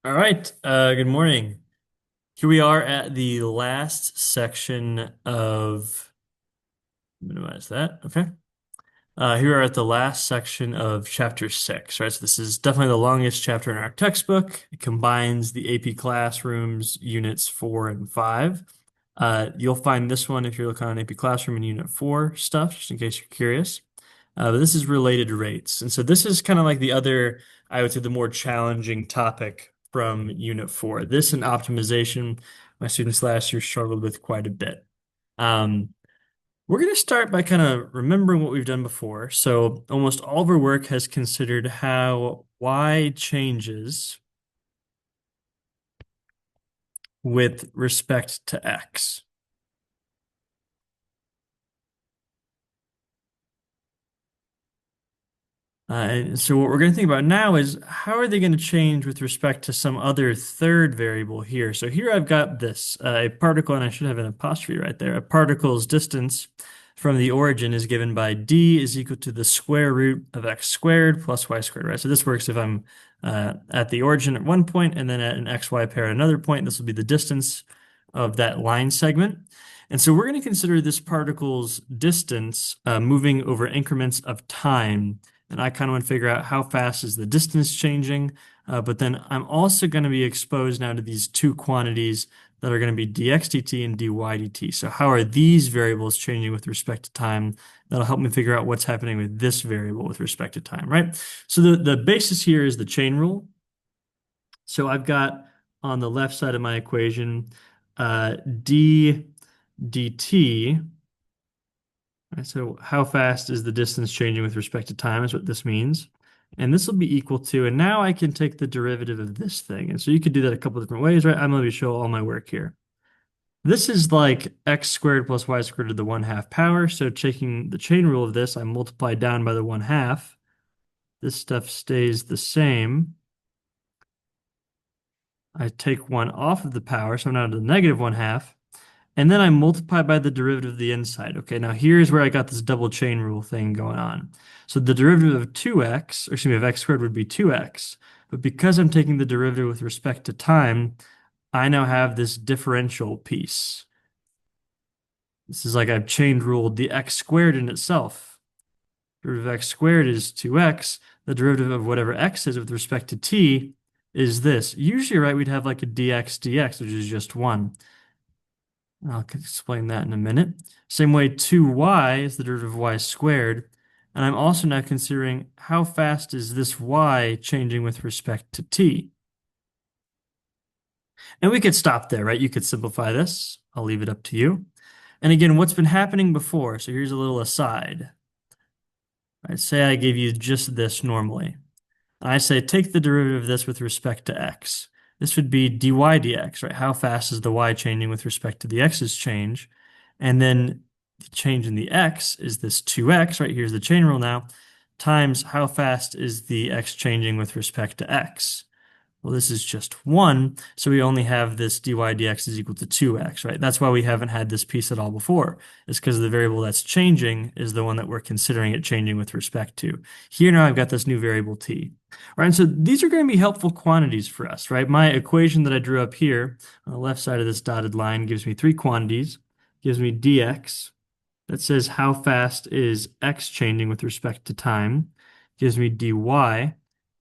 All right, good morning. Here we are at the last section of, minimize that, okay. Here we are at the last section of chapter 6, right? So this is definitely the longest chapter in our textbook. It combines the AP Classrooms units 4 and 5. You'll find this one if you're looking on AP Classroom in unit 4 stuff, just in case you're curious. But this is related rates. And so this is kind of like the other, I would say, the more challenging topic from Unit 4. This and optimization, my students last year struggled with quite a bit. Um, we're going to start by kind of remembering what we've done before. So almost all of our work has considered how y changes with respect to x. And so what we're going to think about now is how are they going to change with respect to some other third variable here? So here I've got this, a particle, and I should have an apostrophe right there. A particle's distance from the origin is given by d is equal to the square root of x squared plus y squared, right? So this works if I'm at the origin at one point and then at an xy pair at another point. This will be the distance of that line segment. And so we're going to consider this particle's distance moving over increments of time. And I kind of want to figure out how fast is the distance changing. But then I'm also going to be exposed now to these two quantities that are going to be dx dt and dy dt. So how are these variables changing with respect to time? That'll help me figure out what's happening with this variable with respect to time, right? So the basis here is the chain rule. So I've got on the left side of my equation d dt. Right, so how fast is the distance changing with respect to time is what this means. And this will be equal to, and now I can take the derivative of this thing. And so you could do that a couple different ways, right? I'm going to show all my work here. This is like x squared plus y squared to the 1/2 power. So taking the chain rule of this, I multiply down by the 1/2. This stuff stays the same. I take 1 off of the power, so I'm now to the negative 1/2. And then I multiply by the derivative of the inside. Okay, now here's where I got this double chain rule thing going on. So the derivative of 2x, or excuse me, of x squared would be 2x. But because I'm taking the derivative with respect to time, I now have this differential piece. This is like I've chain ruled the x squared in itself. Derivative of x squared is 2x. The derivative of whatever x is with respect to t is this. Usually, right, we'd have like a dx, which is just 1. I'll explain that in a minute. Same way, 2y is the derivative of y squared. And I'm also now considering how fast is this y changing with respect to t. And we could stop there, right? You could simplify this. I'll leave it up to you. And again, what's been happening before? So here's a little aside. Right, say I gave you just this normally. I say take the derivative of this with respect to x. This would be dy dx, right? How fast is the y changing with respect to the x's change? And then the change in the x is this 2x, right? Here's the chain rule now, times how fast is the x changing with respect to x? Well, this is just 1, so we only have this dy dx is equal to 2x, right? That's why we haven't had this piece at all before. It's because the variable that's changing is the one that we're considering it changing with respect to. Here now I've got this new variable t. All right, and so these are going to be helpful quantities for us, right? My equation that I drew up here on the left side of this dotted line gives me three quantities, gives me dx, that says how fast is x changing with respect to time, gives me dy,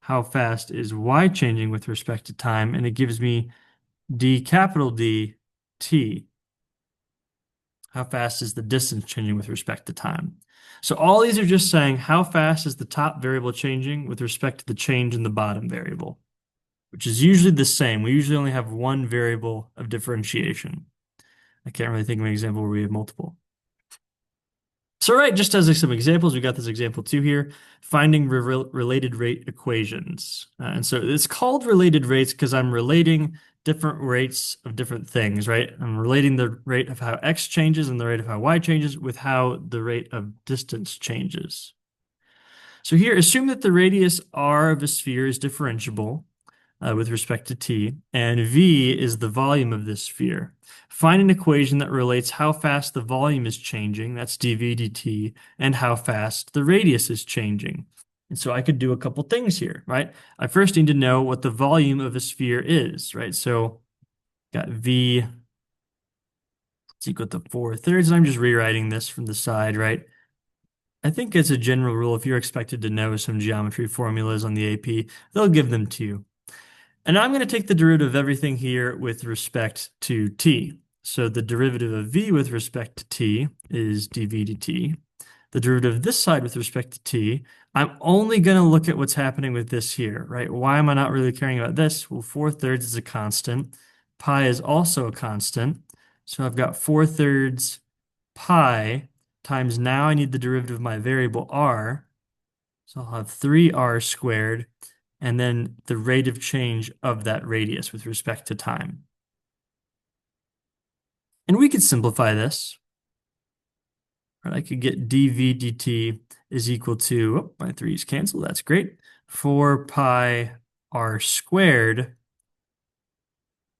how fast is y changing with respect to time, and it gives me d capital D t, how fast is the distance changing with respect to time. So all these are just saying how fast is the top variable changing with respect to the change in the bottom variable, which is usually the same. We usually only have one variable of differentiation. I can't really think of an example where we have multiple. So right, just as some examples, we got this example two here, finding related rate equations. And so it's called related rates because I'm relating different rates of different things, right? I'm relating the rate of how x changes and the rate of how y changes with how the rate of distance changes. So here, assume that the radius r of a sphere is differentiable with respect to t, and v is the volume of this sphere. Find an equation that relates how fast the volume is changing, that's dv dt, and how fast the radius is changing. And so I could do a couple things here, right? I first need to know what the volume of a sphere is, right? So got V is equal to 4/3, and I'm just rewriting this from the side, right? I think as a general rule, if you're expected to know some geometry formulas on the AP, they'll give them to you. And I'm going to take the derivative of everything here with respect to t. So the derivative of v with respect to t is dv dt. The derivative of this side with respect to t, I'm only going to look at what's happening with this here, right? Why am I not really caring about this? Well, 4/3 is a constant. Pi is also a constant. So I've got 4/3 pi times, now I need the derivative of my variable r. So I'll have 3r squared, and then the rate of change of that radius with respect to time. And we could simplify this. Right, I could get dv dt is equal to, oh, my 3's cancel, that's great, 4 pi r squared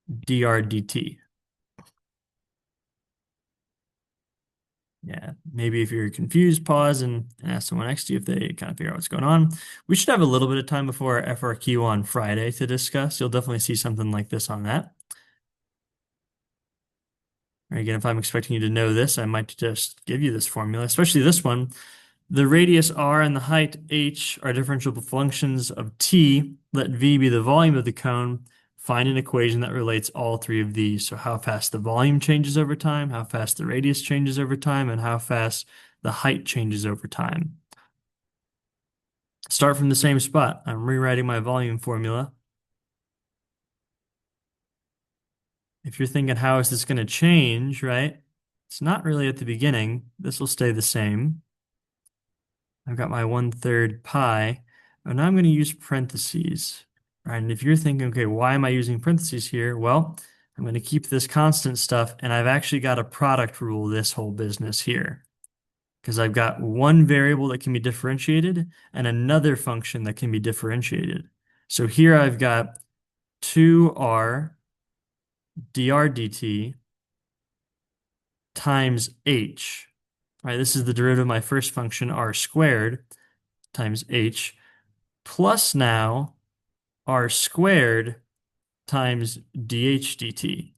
dr dt. Yeah, maybe if you're confused, pause and ask someone next to you if they kind of figure out what's going on. We should have a little bit of time before our FRQ on Friday to discuss. You'll definitely see something like this on that. Or again, if I'm expecting you to know this, I might just give you this formula, especially this one. The radius r and the height h are differentiable functions of t. Let v be the volume of the cone. Find an equation that relates all three of these. So how fast the volume changes over time, how fast the radius changes over time, and how fast the height changes over time. Start from the same spot. I'm rewriting my volume formula. If you're thinking, how is this going to change, right? It's not really at the beginning. This will stay the same. I've got my 1/3 pi, and now I'm going to use parentheses. Right? And if you're thinking, okay, why am I using parentheses here? Well, I'm going to keep this constant stuff, and I've actually got a product rule this whole business here. Because I've got one variable that can be differentiated and another function that can be differentiated. So here I've got 2r dr dt times h. Right, this is the derivative of my first function, r squared, times h, plus now r squared times dh dt.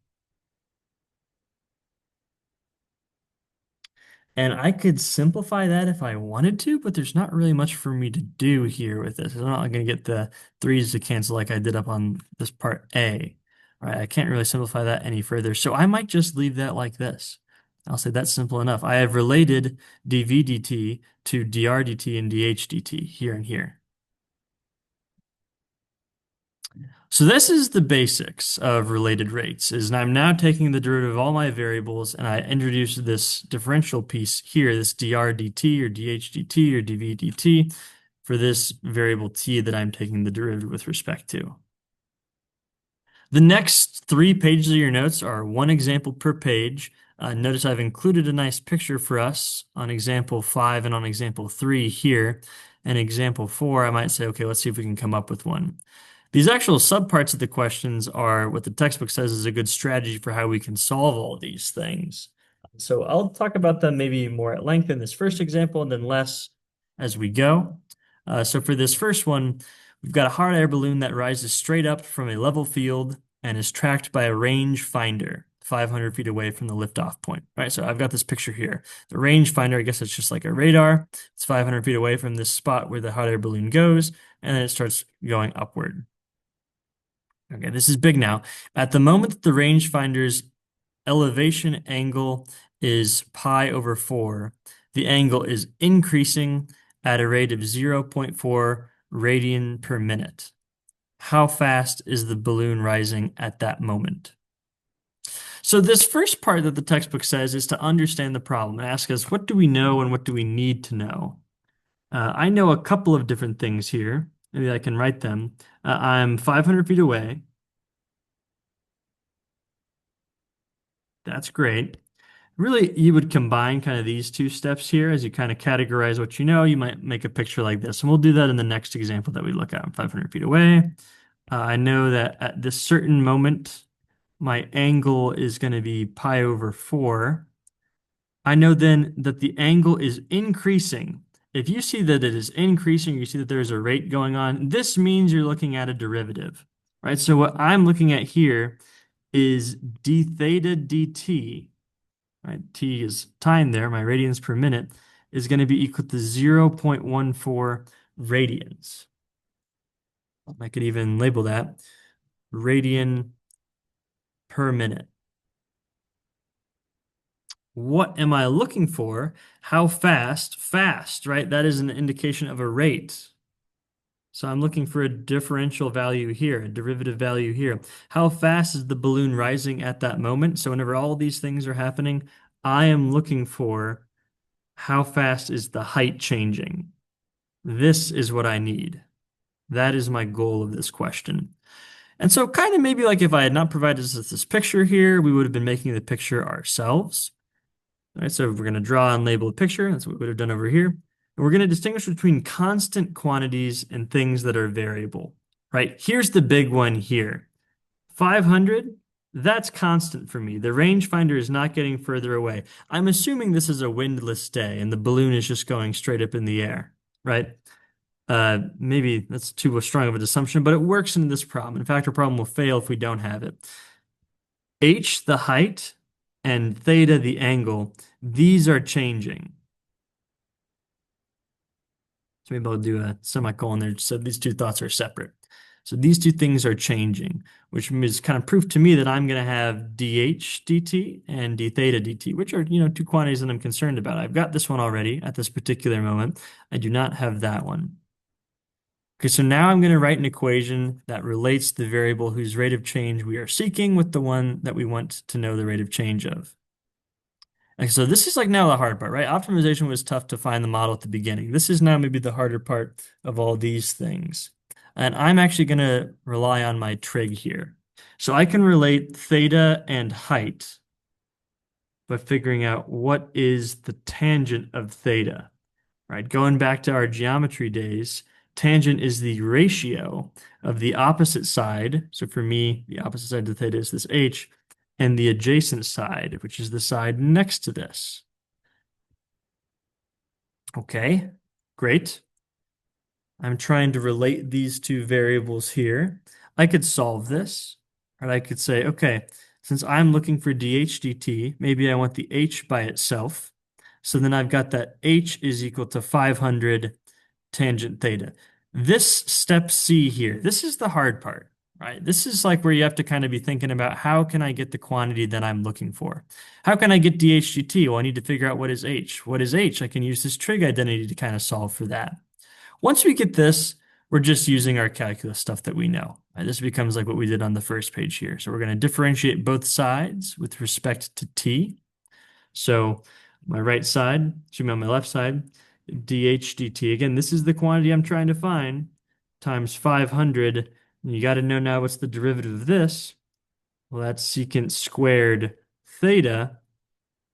And I could simplify that if I wanted to, but there's not really much for me to do here with this. I'm not going to get the 3's to cancel like I did up on this part A. Right? I can't really simplify that any further. So I might just leave that like this. I'll say that's simple enough. I have related dv dt to dr dt and dh dt here and here. So this is the basics of related rates, is I'm now taking the derivative of all my variables and I introduce this differential piece here, this dr dt or dh dt or dv dt for this variable t that I'm taking the derivative with respect to. The next 3 pages of your notes are one example per page. Notice I've included a nice picture for us on example 5 and on example 3 here. And example 4, I might say, okay, let's see if we can come up with one. These actual subparts of the questions are what the textbook says is a good strategy for how we can solve all these things. So I'll talk about them maybe more at length in this first example and then less as we go. So for this first one, we've got a hot air balloon that rises straight up from a level field and is tracked by a range finder 500 feet away from the liftoff point. Right, so I've got this picture here. The range finder, I guess it's just like a radar. It's 500 feet away from this spot where the hot air balloon goes, and then it starts going upward. Okay, this is big now. At the moment that the rangefinder's elevation angle is pi over 4, the angle is increasing at a rate of 0.4 radian per minute. How fast is the balloon rising at that moment? So this first part that the textbook says is to understand the problem and ask us, what do we know and what do we need to know? I know a couple of different things here. Maybe I can write them. I'm 500 feet away. That's great. Really, you would combine kind of these two steps here as you kind of categorize what you know. You might make a picture like this, and we'll do that in the next example that we look at. I'm 500 feet away. I know that at this certain moment, my angle is going to be pi over 4. I know then that the angle is increasing if you see that it is increasing, you see that there is a rate going on, this means you're looking at a derivative, right? So what I'm looking at here is d theta dt, right? T is time there, my radians per minute, is going to be equal to 0.14 radians. I could even label that radian per minute. What am I looking for? How fast? Fast, right? That is an indication of a rate. So I'm looking for a differential value here, a derivative value here. How fast is the balloon rising at that moment? So whenever all these things are happening, I am looking for how fast is the height changing. This is what I need. That is my goal of this question. And so kind of maybe like if I had not provided us with this picture here, we would have been making the picture ourselves. All right, so we're going to draw and label a picture. That's what we would have done over here. And we're going to distinguish between constant quantities and things that are variable, right? Here's the big one here. 500, that's constant for me. The rangefinder is not getting further away. I'm assuming this is a windless day and the balloon is just going straight up in the air, right? Maybe that's too strong of an assumption, but it works in this problem. In fact, our problem will fail if we don't have it. H, the height, and theta, the angle, these are changing. So maybe I'll do a semicolon there. So these two thoughts are separate. So these two things are changing, which is kind of proof to me that I'm going to have dH dt and d theta dt, which are, two quantities that I'm concerned about. I've got this one already at this particular moment. I do not have that one. Okay, so now I'm going to write an equation that relates the variable whose rate of change we are seeking with the one that we want to know the rate of change of. Okay, so this is like now the hard part, right? Optimization was tough to find the model at the beginning. This is now maybe the harder part of all these things. And I'm actually going to rely on my trig here. So I can relate theta and height by figuring out what is the tangent of theta, right? Going back to our geometry days, tangent is the ratio of the opposite side. So for me, the opposite side to theta is this h, and the adjacent side, which is the side next to this. Okay, great. I'm trying to relate these two variables here. I could solve this, and I could say, okay, since I'm looking for dH dt, maybe I want the h by itself. So then I've got that h is equal to 500 tangent theta. This step C here, this is the hard part, right? This is like where you have to kind of be thinking about how can I get the quantity that I'm looking for? How can I get dH dt? Well, I need to figure out what is h. What is h? I can use this trig identity to kind of solve for that. Once we get this, we're just using our calculus stuff that we know. Right? This becomes like what we did on the first page here. So we're going to differentiate both sides with respect to t. So my right side, excuse me, on my left side, dH dt. Again, this is the quantity I'm trying to find times 500. And you got to know now what's the derivative of this. Well, that's secant squared theta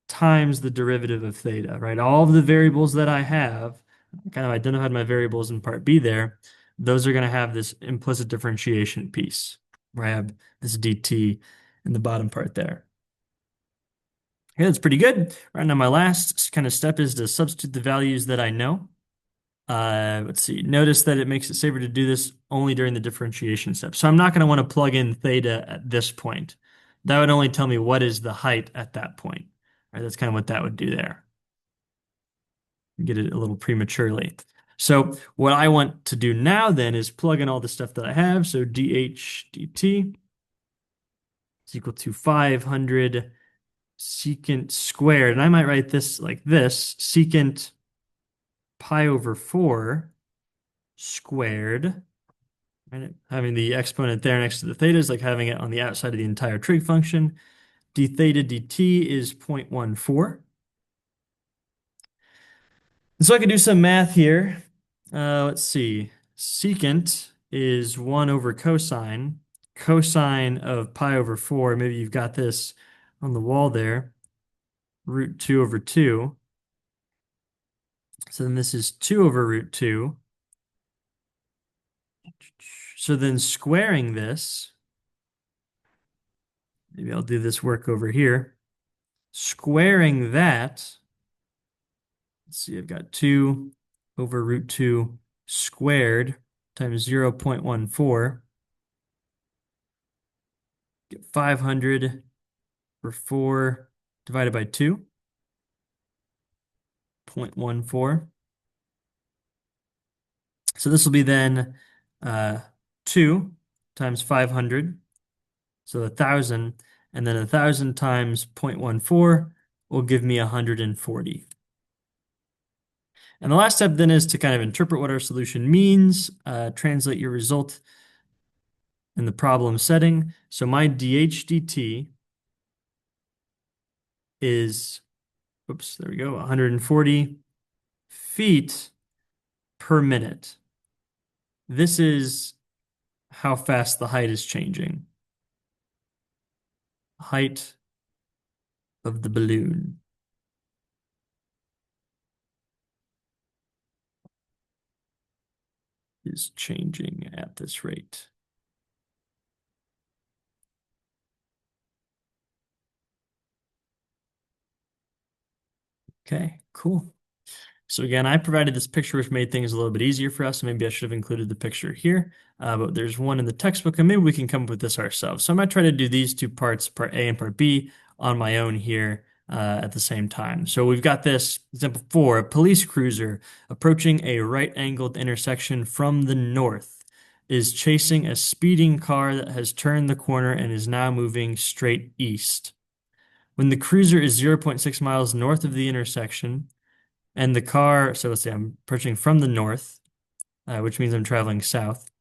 times the derivative of theta, right? All of the variables that I have, I kind of identified my variables in part B there. Those are going to have this implicit differentiation piece where I have this dt in the bottom part there. Okay, that's pretty good. Right now, my last kind of step is to substitute the values that I know. Let's see. Notice that it makes it safer to do this only during the differentiation step. So I'm not going to want to plug in theta at this point. That would only tell me what is the height at that point. Right? That's kind of what that would do there. Get it a little prematurely. So what I want to do now then is plug in all the stuff that I have. So dH dt is equal to 500 secant squared. And I might write this like this, secant pi over 4 squared. Right? Having the exponent there next to the theta is like having it on the outside of the entire trig function. D theta dt is 0.14. So I can do some math here. Let's see. Secant is 1 over cosine. Cosine of pi over 4, maybe you've got this on the wall there, root 2 over 2. So then this is 2 over root 2. So then squaring this, maybe I'll do this work over here. Squaring that, let's see, I've got 2 over root 2 squared times 0.14. Get 500 over 4 divided by 2, 0.14. So this will be then 2 times 500, so 1,000, and then 1,000 times 0.14 will give me 140. And the last step then is to kind of interpret what our solution means, translate your result in the problem setting. So my dH dt is, oops, there we go, 140 feet per minute. This is how fast the height is changing. Height of the balloon is changing at this rate. Okay, cool. So again, I provided this picture which made things a little bit easier for us. Maybe I should have included the picture here, but there's one in the textbook, and maybe we can come up with this ourselves. So I'm going to try to do these two parts, part A and part B, on my own here at the same time. So we've got this, example 4, a police cruiser approaching a right-angled intersection from the north is chasing a speeding car that has turned the corner and is now moving straight east. When the cruiser is 0.6 miles north of the intersection, and the car, so let's say I'm approaching from the north, which means I'm traveling south.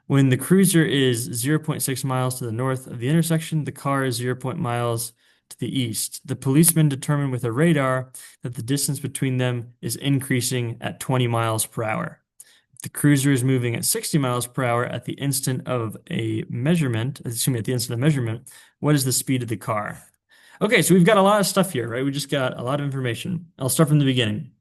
When the cruiser is 0.6 miles to the north of the intersection, the car is 0. miles to the east. The policeman determined with a radar that the distance between them is increasing at 20 miles per hour. If the cruiser is moving at 60 miles per hour at the instant of a measurement, assuming at the instant of measurement, what is the speed of the car? Okay, so we've got a lot of stuff here, right? We just got a lot of information. I'll start from the beginning.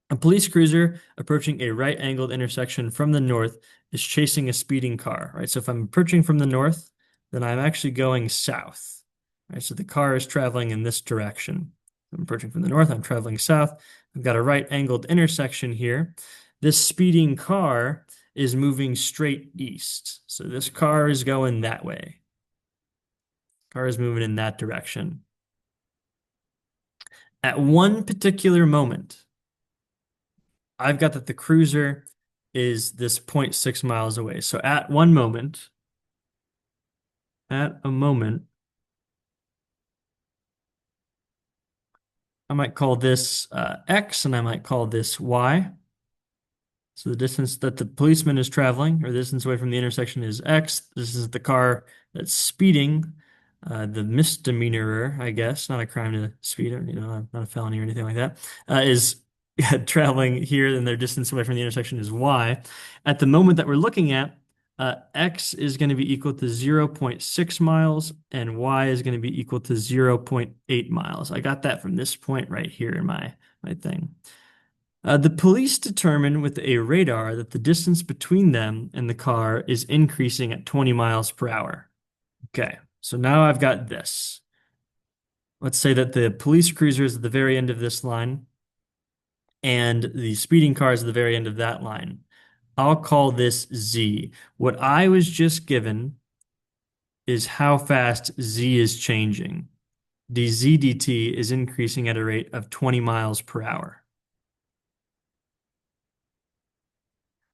A police cruiser approaching a right-angled intersection from the north is chasing a speeding car, right? So if I'm approaching from the north, then I'm actually going south, right? So the car is traveling in this direction. I'm approaching from the north, I'm traveling south. I've got a right-angled intersection here. This speeding car is moving straight east. So this car is going that way. Car is moving in that direction. At one particular moment, I've got that the cruiser is this 0.6 miles away. So at a moment, I might call this X and I might call this Y. So the distance that the policeman is traveling, or the distance away from the intersection, is X. This is the car that's speeding, the misdemeanorer, I guess, not a crime to speed, not a felony or anything like that, is traveling here, and their distance away from the intersection is Y. At the moment that we're looking at, X is going to be equal to 0.6 miles, and Y is going to be equal to 0.8 miles. I got that from this point right here in my thing. The police determined with a radar that the distance between them and the car is increasing at 20 miles per hour. Okay, so now I've got this. Let's say that the police cruiser is at the very end of this line, and the speeding car is at the very end of that line. I'll call this Z. What I was just given is how fast Z is changing. dz dt is increasing at a rate of 20 miles per hour.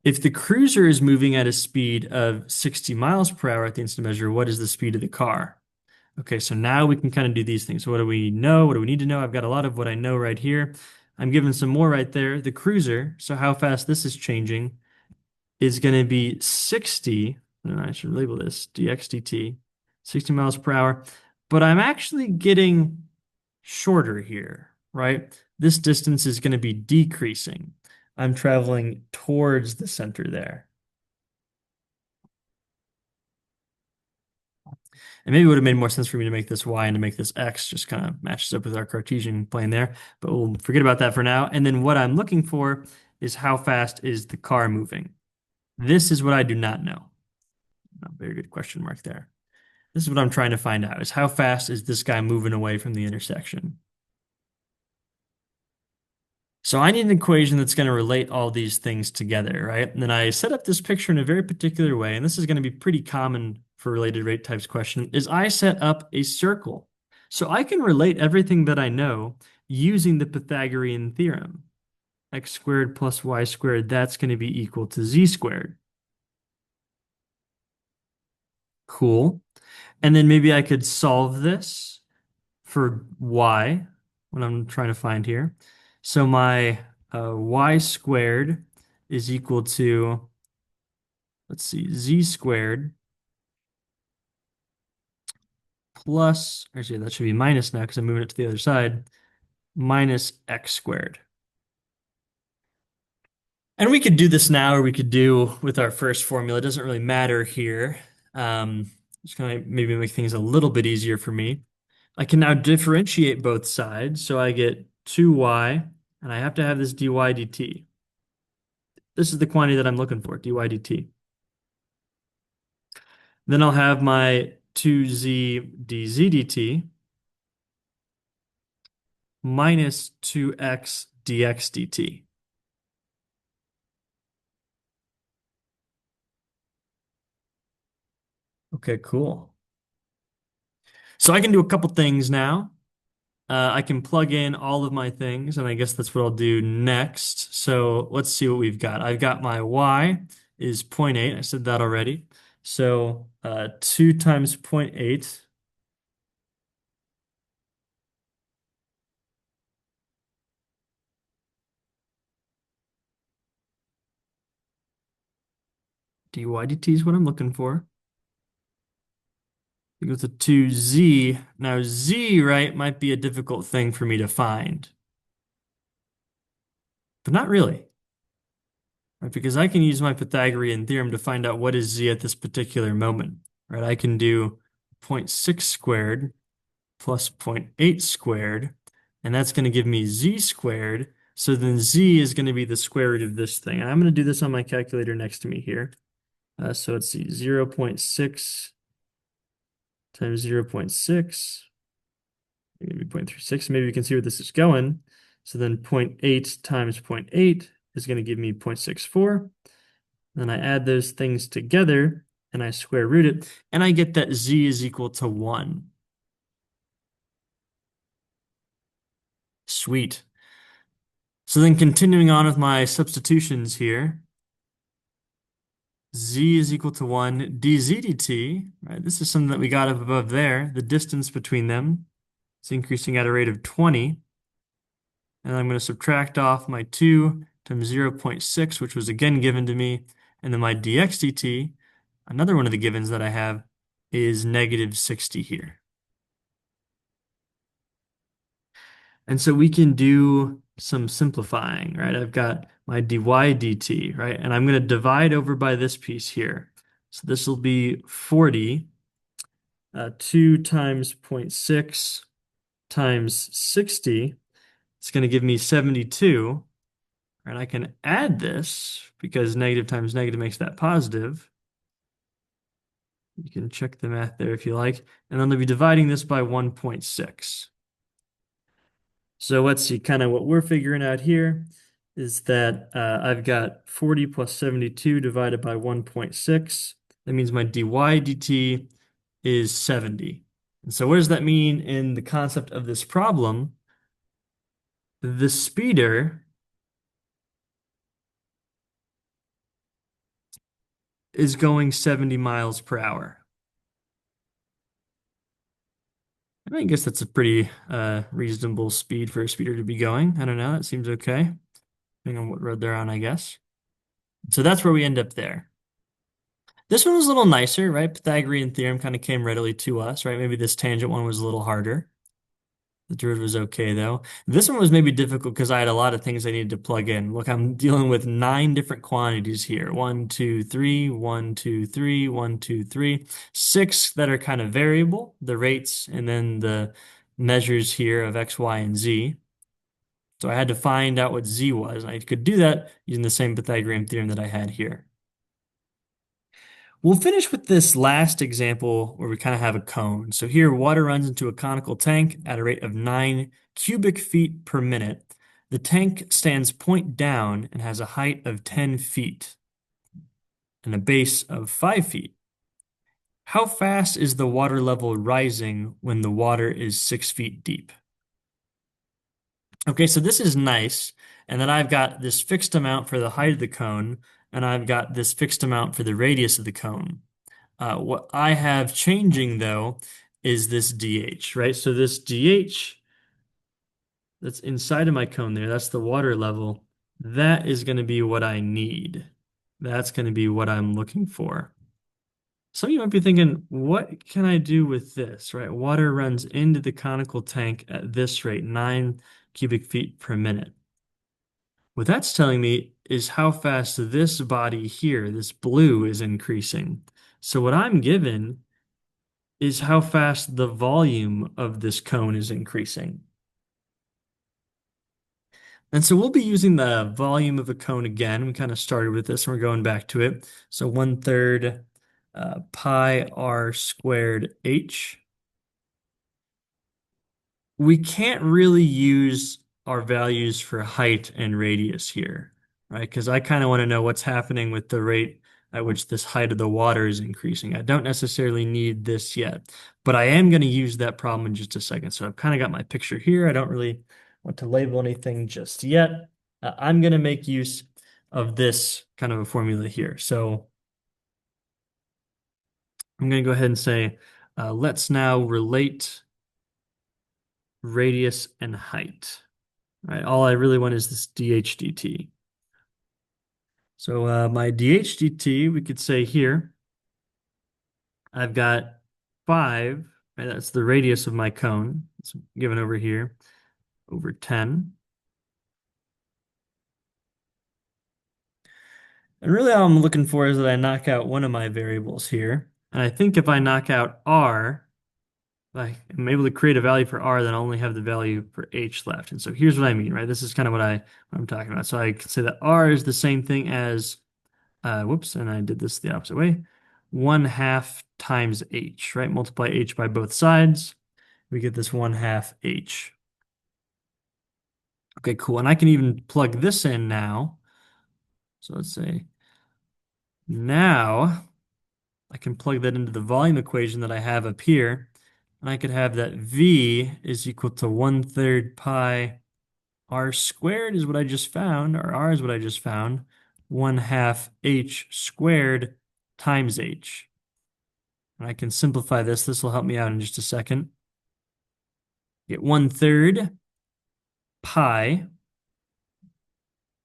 If the cruiser is moving at a speed of 60 miles per hour at the instant measure, what is the speed of the car? Okay, so now we can kind of do these things. So what do we know? What do we need to know? I've got a lot of what I know right here. I'm given some more right there. The cruiser, so how fast this is changing, is going to be 60, and I should label this dx dt, 60 miles per hour. But I'm actually getting shorter here, right? This distance is going to be decreasing. I'm traveling towards the center there. And maybe it would have made more sense for me to make this Y and to make this X, just kind of matches up with our Cartesian plane there. But we'll forget about that for now. And then what I'm looking for is how fast is the car moving? This is what I do not know. Very good question mark there. This is what I'm trying to find out, is how fast is this guy moving away from the intersection? So I need an equation that's going to relate all these things together, right? And then I set up this picture in a very particular way, and this is going to be pretty common for related rate types question, is I set up a circle. So I can relate everything that I know using the Pythagorean theorem. X squared plus y squared, that's going to be equal to z squared. Cool. And then maybe I could solve this for y, what I'm trying to find here. So my y squared is equal to, let's see, z squared plus, actually, that should be minus now because I'm moving it to the other side, minus x squared. And we could do this now, or we could do with our first formula. It doesn't really matter here. Just gonna maybe make things a little bit easier for me. I can now differentiate both sides, so I get 2y, and I have to have this dy dt. This is the quantity that I'm looking for, dy dt. Then I'll have my 2z dz dt minus 2x dx dt. Okay, cool. So I can do a couple things now. I can plug in all of my things, and I guess that's what I'll do next. So let's see what we've got. I've got my y is zero point 0.8. I said that already. So 2 times zero point 0.8 dy dt is what I'm looking for. Equals to 2z. Now z, right, might be a difficult thing for me to find, but not really, right? Because I can use my Pythagorean theorem to find out what is z at this particular moment, right? I can do zero point 0.6 squared plus zero point 0.8 squared, and that's going to give me z squared. So then z is going to be the square root of this thing. And I'm going to do this on my calculator next to me here. So let's see, 0 0.6 times 0 0.6, maybe 0.36. Maybe we can see where this is going. So then 0.8 times 0.8 is going to give me 0.64. Then I add those things together and I square root it, and I get that z is equal to 1. Sweet. So then continuing on with my substitutions here, z is equal to 1 dz dt, right? This is something that we got up above there. The distance between them is increasing at a rate of 20. And I'm going to subtract off my 2 times 0 0.6, which was again given to me. And then my dx dt, another one of the givens that I have, is negative 60 here. And so we can do some simplifying, right? I've got my dy dt, right? And I'm going to divide over by this piece here. So this will be 40, 2 times 0 0.6 times 60. It's going to give me 72. And I can add this because negative times negative makes that positive. You can check the math there if you like. And then I'll be dividing this by 1.6. So let's see, kind of what we're figuring out here is that I've got 40 plus 72 divided by 1.6. That means my dy dt is 70. And so what does that mean in the concept of this problem? The speeder is going 70 miles per hour. I guess that's a pretty reasonable speed for a speeder to be going. I don't know, that seems okay, depending on what road they're on, I guess. So that's where we end up there. This one was a little nicer, right? Pythagorean theorem kind of came readily to us, right? Maybe this tangent one was a little harder. The derivative was okay though. This one was maybe difficult because I had a lot of things I needed to plug in. Look, I'm dealing with 9 different quantities here. 1, 2, 3, 1, 2, 3, 1, 2, 3. 6 that are kind of variable, the rates, and then the measures here of x, y, and z. So I had to find out what z was. I could do that using the same Pythagorean theorem that I had here. We'll finish with this last example where we kind of have a cone. So here, water runs into a conical tank at a rate of 9 cubic feet per minute. The tank stands point down and has a height of 10 feet and a base of 5 feet. How fast is the water level rising when the water is 6 feet deep? Okay, so this is nice. And then I've got this fixed amount for the height of the cone, and I've got this fixed amount for the radius of the cone. What I have changing though is this DH, right? So this DH that's inside of my cone there, that's the water level. That is going to be what I need. That's going to be what I'm looking for. Some of you might be thinking, what can I do with this, right? Water runs into the conical tank at this rate, 9 cubic feet per minute. What that's telling me is how fast this body here, this blue, is increasing. So what I'm given is how fast the volume of this cone is increasing. And so we'll be using the volume of a cone again. We kind of started with this and we're going back to it. So 1/3 pi r squared h. We can't really use our values for height and radius here, right? Because I kind of want to know what's happening with the rate at which this height of the water is increasing. I don't necessarily need this yet, but I am going to use that problem in just a second. So I've kind of got my picture here. I don't really want to label anything just yet. I'm going to make use of this kind of a formula here. So I'm going to go ahead and say, let's now relate radius and height. Right, all I really want is this dH dt. So my dH dt, we could say here, I've got 5, right, that's the radius of my cone. It's given over here, over 10. And really all I'm looking for is that I knock out one of my variables here. And I think if I knock out r, I'm able to create a value for r, then I only have the value for h left. And so here's what I mean, right? This is kind of what I'm talking about. So I could say that r is the same thing as whoops, and I did this the opposite way. 1/2 times h, right? Multiply h by both sides. We get this 1/2 h. Okay, cool. And I can even plug this in now. So let's say now I can plug that into the volume equation that I have up here. And I could have that v is equal to 1/3 pi r squared is what I just found, or r is what I just found, 1/2 h squared times h. And I can simplify this. This will help me out in just a second. Get 1/3 pi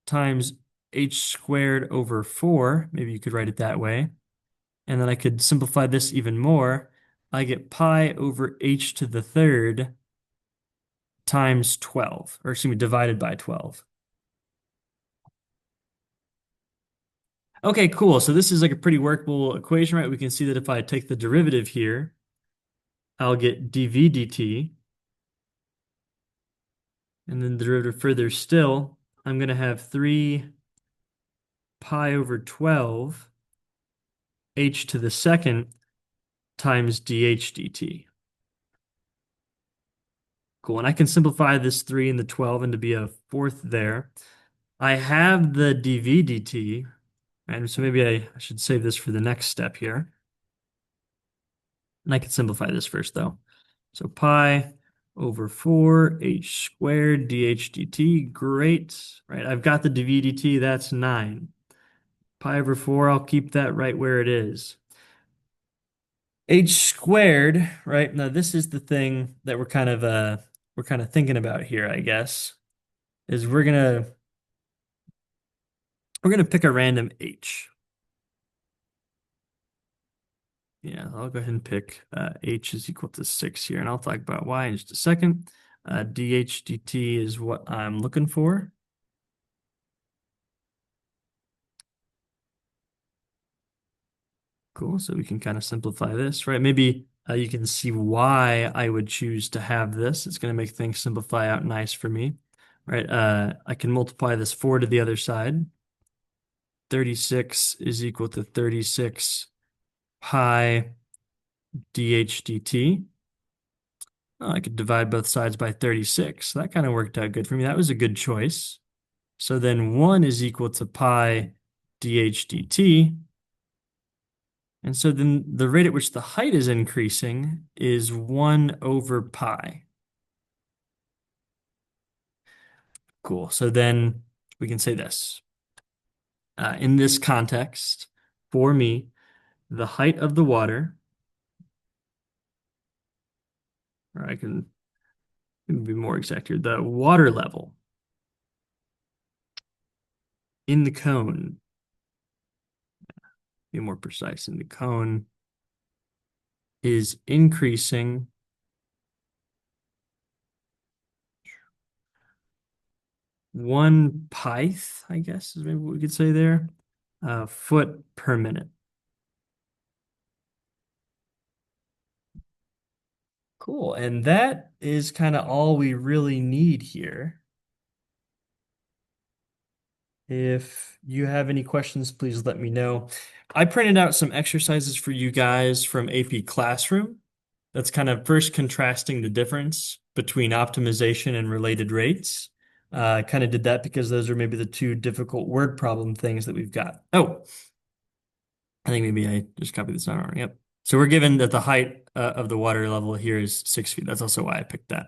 times h squared over 4. Maybe you could write it that way. And then I could simplify this even more. I get pi over h to the third times 12, or excuse me, divided by 12. Okay, cool. So this is like a pretty workable equation, right? We can see that if I take the derivative here, I'll get dv dt. And then the derivative further still, I'm going to have 3 pi over 12 h to the second times dH dt. Cool. And I can simplify this 3 and the 12 into be a fourth there. I have the dv dt, and so maybe I should save this for the next step here. And I can simplify this first, though. So pi over 4 h squared dH dt. Great. Right, I've got the dv dt. That's 9. Pi over 4, I'll keep that right where it is. H squared, right? Now this is the thing that we're kind of thinking about here, I guess, is we're gonna pick a random H. Yeah, I'll go ahead and pick H is equal to 6 here, and I'll talk about why in just a second. dH dt is what I'm looking for. Cool, so we can kind of simplify this, right? Maybe you can see why I would choose to have this. It's going to make things simplify out nice for me, right? I can multiply this 4 to the other side. 36 is equal to 36 pi dH dt. Oh, I could divide both sides by 36. That kind of worked out good for me. That was a good choice. So then 1 is equal to pi dh dt. And so then the rate at which the height is increasing is 1 over pi. Cool. So then we can say this. In this context, for me, the height of the water, or I can be more exact here, the water level in the cone, be more precise, in the cone is increasing 1 pith, I guess is maybe what we could say there, foot per minute. Cool. And that is kind of all we really need here. If you have any questions, please let me know. I printed out some exercises for you guys from AP Classroom. That's kind of first contrasting the difference between optimization and related rates. I kind of did that because those are maybe the two difficult word problem things that we've got. Oh, I think maybe I just copied this down wrong. Yep. So we're given that the height of the water level here is 6 feet. That's also why I picked that.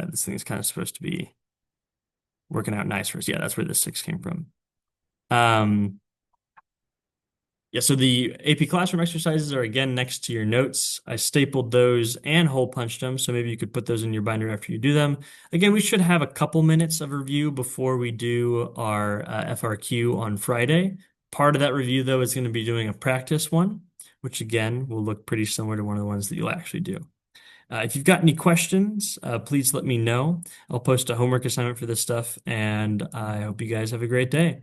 This thing is kind of supposed to be working out nice for us. Yeah, that's where the 6 came from. Um, Yeah, so the AP Classroom exercises are again next to your notes. I stapled those and hole punched them, so maybe you could put those in your binder after you do them. Again, we should have a couple minutes of review before we do our FRQ on Friday. Part of that review, though, is going to be doing a practice one, which again will look pretty similar to one of the ones that you'll actually do. If you've got any questions, please let me know. I'll post a homework assignment for this stuff, and I hope you guys have a great day.